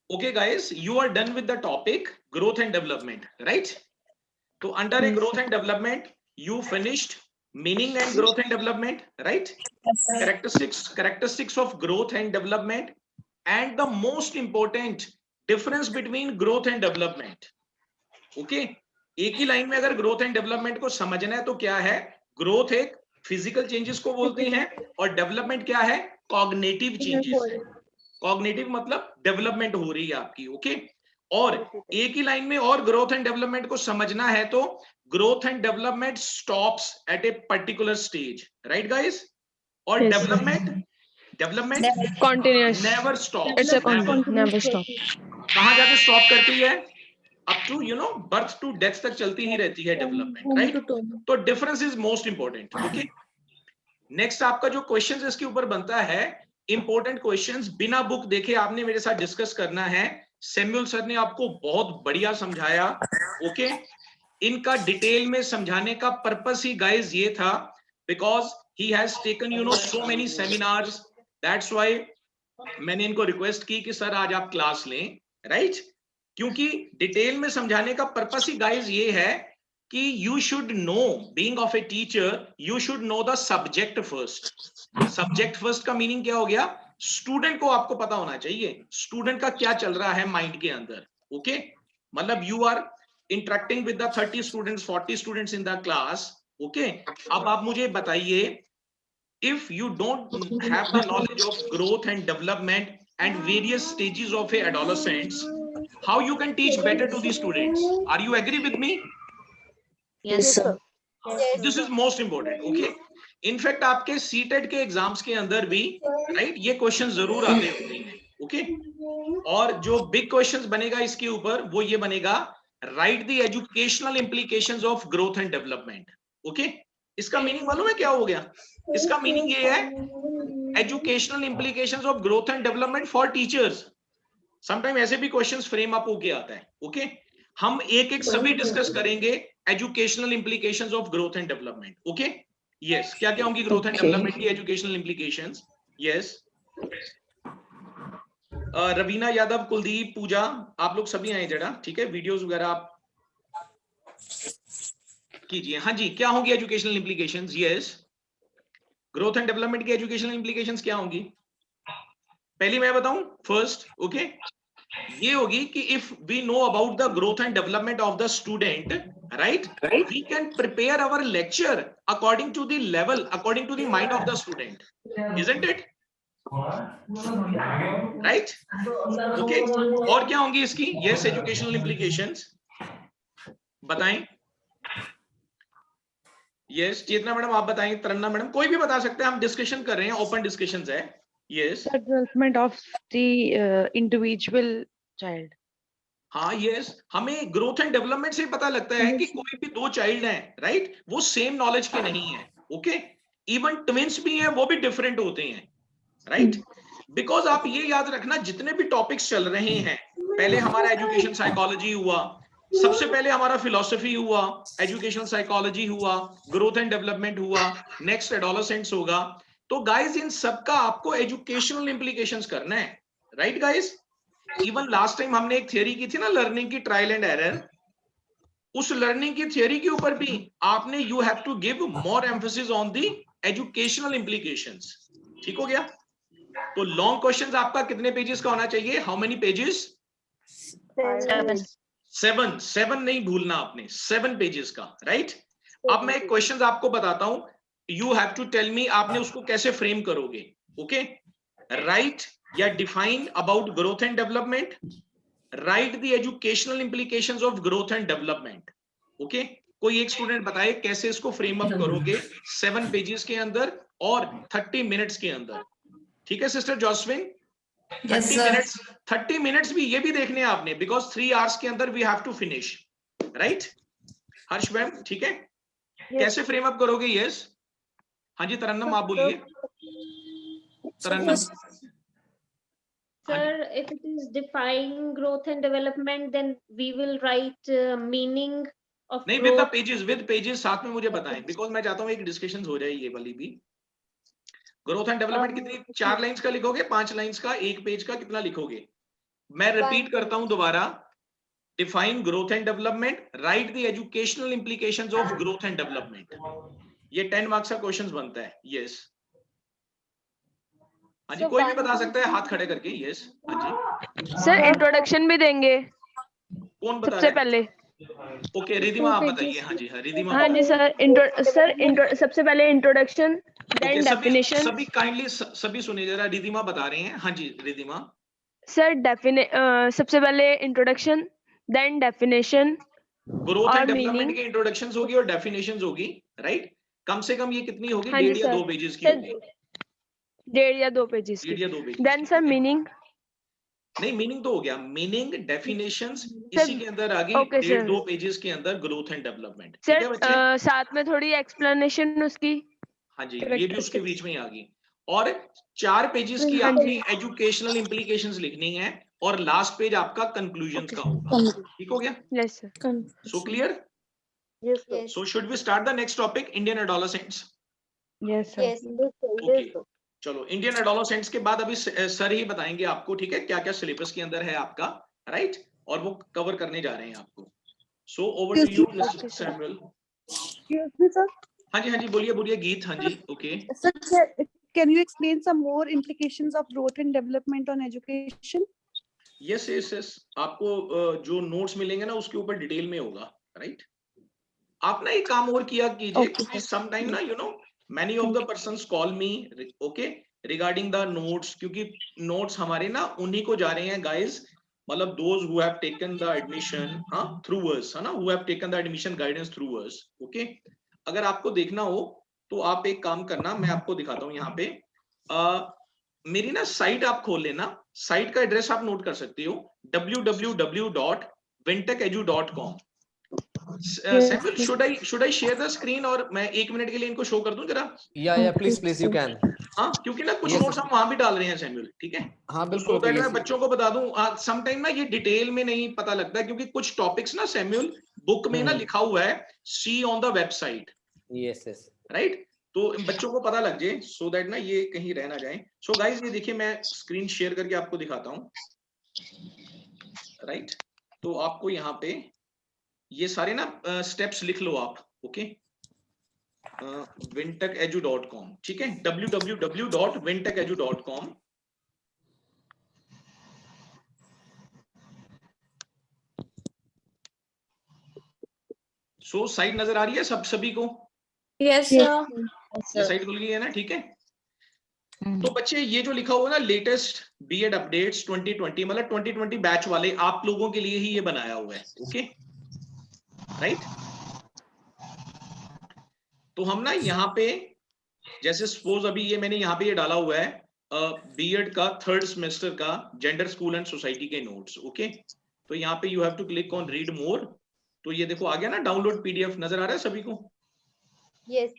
Okay guys, you are done with the topic growth and development, right? So under a growth and development, you finished meaning and growth and development, right? Characteristics of growth and development, and the most important difference between growth and development. Okay, एक ही line में अगर growth and development को समझना है तो क्या है, growth एक फिजिकल चेंजेस को बोलते हैं और डेवलपमेंट क्या है, कॉग्निटिव चेंजेस है। कॉग्निटिव मतलब डेवलपमेंट हो रही है आपकी। ओके, और एक ही लाइन में और ग्रोथ एंड डेवलपमेंट को समझना है तो growth and development stops at a particular stage, right guys? और development Continuous. Never stops, It's a never stop. कहां जाके स्टॉप करती है, up to birth to death तक चलती ही रहती है डेवलपमेंट, राइट? तो difference is most important. Okay, next आपका जो क्वेश्चन इसके ऊपर बनता है, इंपॉर्टेंट क्वेश्चंस बिना बुक देखे आपने मेरे साथ डिस्कस करना है। सैमुअल सर ने आपको बहुत बढ़िया समझाया। ओके, इनका डिटेल में समझाने का पर्पस ही गाइस ये था, because he has taken so many seminars, that's why मैंने इनको रिक्वेस्ट की कि सर आज आप क्लास लें, राइट? क्योंकि डिटेल में समझाने का पर्पस ही गाइस ये है कि you should know, being of a teacher, you should know the subject first. Subject first का मीनिंग क्या हो गया, स्टूडेंट को आपको पता होना चाहिए स्टूडेंट का क्या चल रहा है माइंड के अंदर। ओके, मतलब you are interacting with the 30 students, 40 students in the class. Okay, अब आप मुझे बताइए, if you don't have the knowledge of growth and development and various stages of a adolescents, how you can teach better to the students? Are you agree with me? Yes, sir. This is most important. Okay, in fact आपके CTET के exams के अंदर भी right ये question जरूर आते होते हैं। ओके, और जो बिग क्वेश्चंस बनेगा इसके ऊपर वो ये बनेगा, right the educational implications of growth and development. Okay, इसका मीनिंग मालूम है क्या हो गया? इसका मीनिंग ये है, educational implications of growth and development for teachers. Sometime ऐसे भी क्वेश्चंस फ्रेम अप होके आता है। ओके, हम एक एक सभी डिस्कस करेंगे educational implications of growth and development. Okay, yes, क्या क्या होंगी ग्रोथ एंड डेवलपमेंट की educational implications? Yes, Raveena Yadav, Kuldeep, Pooja, आप लोग सभी आए जरा, ठीक है? वीडियोस वगैरह आप कीजिए। हाँ जी, क्या होंगी educational implications? Yes, growth and development की एजुकेशनल इंप्लीकेशंस क्या होंगी? पहली मैं बताऊं फर्स्ट। ओके, ये होगी कि if we know about the growth and development of the student, right, we can prepare our lecture according to the level, according to the mind of the student, isn't it? Right? Okay, और क्या होंगी इसकी? Yes, educational implications बताएं। Yes, Chetna madam आप बताएंगे, तरन्ना madam, कोई भी बता सकते हैं, हम डिस्कशन कर रहे हैं, ओपन डिस्कशन है। Yes, Development of the individual child. हाँ यस, हमें ग्रोथ एंड डेवलपमेंट से पता लगता है कि कोई भी दो चाइल्ड हैं, राइट, वो सेम नॉलेज के नहीं है। ओके, इवन ट्विंस भी हैं, वो भी डिफरेंट होते हैं, राइट? बिकॉज आप ये याद रखना, जितने भी टॉपिक्स चल रहे हैं, पहले हमारा एजुकेशन साइकोलॉजी हुआ, सबसे पहले हमारा फिलॉसफी हुआ, एजुकेशनल साइकोलॉजी हुआ, ग्रोथ एंड डेवलपमेंट हुआ, नेक्स्ट एडोलेसेंट्स होगा। तो गाइस इन सबका आपको एजुकेशनल इंप्लीकेशंस करना है, right guys? Even last time हमने एक थियरी की थी ना, लर्निंग की, ट्रायल एंड एरर, उस लर्निंग की थियरी के ऊपर भी आपने you have to give more emphasis on the educational implications. ठीक हो गया? तो लॉन्ग क्वेश्चंस आपका कितने पेजेस का होना चाहिए? How many pages? 7। 7 नहीं भूलना आपने, 7 पेजेस का, राइट? अब मैं एक क्वेश्चन आपको बताता हूं, you have to tell me आपने उसको कैसे फ्रेम करोगे। ओके, राइट या define about growth and development, right the educational implications of growth and development. Okay, कोई एक स्टूडेंट बताए कैसे इसको फ्रेम अप करोगे 7 पेजेस के अंदर और 30 मिनट्स के अंदर। ठीक है सिस्टर जॉस्विन? 30 मिनट्स भी ये भी देखने हैं आपने, बिकॉज 3 आवर्स के अंदर we have to finish, right? Harsh ma'am, ठीक है? कैसे फ्रेम अप करोगे? यस, हाँ जी, तरन्नम आप बोलिए। तरन्नम, Sir, if it is define growth and development, then we will write meaning of नहीं, विद द growth. पेजेस साथ में मुझे बताएं, बिकॉज मैं चाहता हूं एक डिस्कशन हो जाए ये वाली भी। ग्रोथ एंड डेवलपमेंट कितनी, 4 लाइंस का लिखोगे, 5 लाइंस का, 1 पेज का, कितना लिखोगे? मैं रिपीट करता हूं दोबारा, define growth and development, right the educational implications of growth and development. ये 10 मार्क्स का क्वेश्चन बनता है। यस हाँ जी, कोई भी बता सकता है हाथ खड़े करके। यस हाँ जी, सर इंट्रोडक्शन भी देंगे कौन बता सबसे रहा है? पहले। ओके रिधिमा आप बताइए। हाँ जी, हाँ रिधिमा हाँ जी सर, सबसे पहले इंट्रोडक्शन, ओके, देन सभी डेफिनेशन। सभी काइंडली सभी सुनिए जरा, रिधिमा बता रहे हैं। हाँ जी रिधिमा। सर सबसे पहले इंट्रोडक्शन, देन डेफिनेशन ग्रोथ और एंड डेवलपमेंट मीनिंग। के इंट्रोडक्शन होगी और डेफिनेशन होगी, राइट। कम से कम ये कितनी होगी? हाँ जी 1.5 या सर। 2 पेजेस की सर होगी। 1.5 या 2 पेजेस की। 1.5 या 2 पेजेस देन की, सर ठीक है? मीनिंग। नहीं मीनिंग तो हो गया, मीनिंग डेफिनेशंस सर इसी के अंदर आ गई। Okay 1.5 sir. 2 पेजेस के अंदर ग्रोथ एंड डेवलपमेंट, ठीक सर है बच्चे? साथ में थोड़ी एक्सप्लेनेशन उसकी। हाँ जी, ये भी उसके बीच में ही आ गई। और 4 पेजेस की हाँ आपकी जी। एजुकेशनल इंप्लीकेशंस लिखनी है और लास्ट पेज आपका कंक्लूजन्स का होगा। ठीक हो गया? Yes sir. So clear? Yes, sir. So should we start the next topic, Indian adolescents? Yes sir. Yes, okay चलो, इंडियन एडोलेसेंट्स के बाद अभी सर ही बताएंगे आपको, ठीक है, क्या क्या सिलेबस के अंदर है आपका, राइट, और वो कवर करने जा रहे हैं आपको। So over to you mister Samuel. Excuse me, sir. हाँ जी हाँ जी, बोलिए बोलिए गीत। हाँ जी okay. Sir, can you explain some more implications of growth and development on education? Yes yes yes, आपको जो नोट्स मिलेंगे ना उसके ऊपर डिटेल में होगा, राइट। आप ना एक काम और किया कीजिए, Okay, क्योंकि sir. समटाइम ना many of the persons call me, okay, regarding the notes, क्योंकि नोट्स हमारे ना उन्हीं को जा रहे हैं गाइस, मतलब those who have taken the admission through us, है ना, who have taken the admission guidance through us, okay. अगर आपको देखना हो तो आप एक काम करना, मैं आपको दिखाता हूँ यहाँ पे, मेरी ना साइट आप खोल लेना, साइट का एड्रेस आप नोट कर सकते हो, www.vintechedu.com। Samuel, should I share the screen और मैं 1 मिनट के लिए इनको शो कर दूं जरा? या प्लीज यू कैन। हाँ, क्योंकि ना कुछ Yes, नोट्स हम वहां भी डाल रहे हैं सैमुअल, ठीक है? हाँ बिल्कुल सो ओके। दैट मैं बच्चों को बता दूं, सम टाइम ना ये डिटेल में नहीं पता लगता, क्योंकि कुछ टॉपिक्स ना सैमुअल बुक में ना लिखा हुआ है, see on the website, yes yes right, तो बच्चों को पता लग जाए, सो दैट ना ये कहीं रह ना जाए। सो गाइस ये देखिए, मैं स्क्रीन शेयर करके आपको दिखाता हूँ, राइट। तो आपको यहाँ पे ये सारे ना स्टेप्स लिख लो आप, ओके। vintechedu.com, ठीक है, www.vintechedu.com। सो साइट नजर आ रही है सभी को? Yes, Yes, sir. ये साइट खुल गई है ना, ठीक है। तो बच्चे ये जो लिखा हुआ ना, लेटेस्ट बीएड अपडेट्स 2020, मतलब 2020 बैच वाले आप लोगों के लिए ही ये बनाया हुआ है, ओके, राइट। तो हम ना यहाँ पे, जैसे सपोज अभी ये मैंने यहाँ पे ये डाला हुआ है, बीएड का 3rd सेमेस्टर का जेंडर स्कूल एंड सोसाइटी के नोट्स, ओके। तो यहाँ पे you have to click on read more. तो ये देखो आ गया ना, डाउनलोड पीडीएफ नजर आ रहा है सभी को? Yes,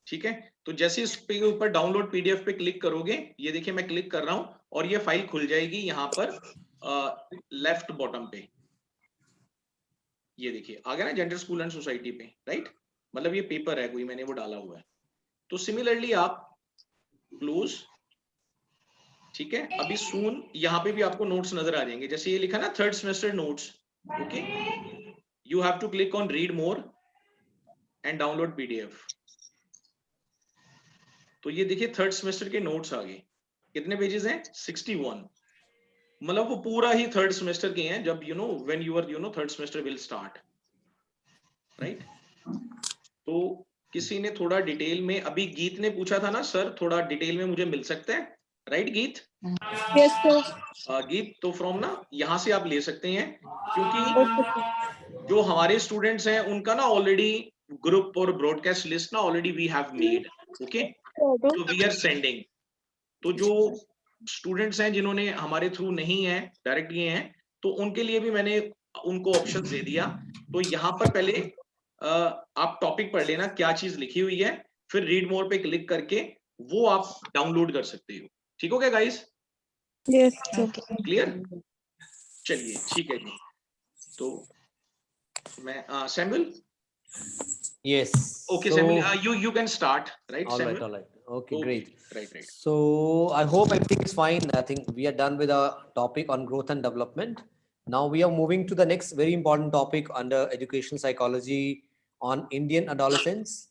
ठीक है, तो जैसे इस पे ऊपर डाउनलोड पीडीएफ पे क्लिक करोगे, ये देखिए मैं क्लिक कर रहा हूं और ये फाइल खुल जाएगी यहाँ पर लेफ्ट बॉटम पे। ये देखिए आ गया ना, जेंडर स्कूल एंड सोसाइटी पे, राइट, मतलब ये पेपर है कोई, मैंने वो डाला हुआ है। तो सिमिलरली आप क्लोज, ठीक है। अभी सून यहाँ पे भी आपको नोट्स नजर आ जाएंगे, जैसे ये लिखा ना 3rd semester notes, okay, you have to click on read more and download PDF. तो ये देखिए 3rd सेमेस्टर के नोट्स आ गए। कितने पेजेस हैं? 61, मतलब वो पूरा ही 3rd सेमेस्टर के हैं, जब when your 3rd semester will start, right. तो किसी ने थोड़ा डिटेल में, अभी गीत ने पूछा था ना सर थोड़ा डिटेल में मुझे मिल सकता है, राइट गीत? yes, sir. गीत तो फ्रॉम ना यहाँ से आप ले सकते हैं, क्योंकि Okay, sir. जो हमारे स्टूडेंट्स हैं उनका ना ऑलरेडी ग्रुप और ब्रॉडकास्ट लिस्ट ना already we have made, okay, तो वी आर सेंडिंग। तो जो स्टूडेंट्स हैं जिन्होंने हमारे थ्रू नहीं है, डायरेक्ट गए हैं, तो उनके लिए भी मैंने उनको ऑप्शन दे दिया। तो यहाँ पर पहले आप टॉपिक पढ़ लेना क्या चीज लिखी हुई है, फिर रीड मोर पे क्लिक करके वो आप डाउनलोड कर सकते हो। ठीक हो गया गाइस? Yes, sir. क्लियर? चलिए ठीक है जी। तो मैं Samuel, yes okay Samuel, you can start, right alright Samuel? Alright Okay, great. Right. So I hope everything is fine. I think we are done with our topic on growth and development. Now we are moving to the next very important topic under education psychology on Indian adolescents.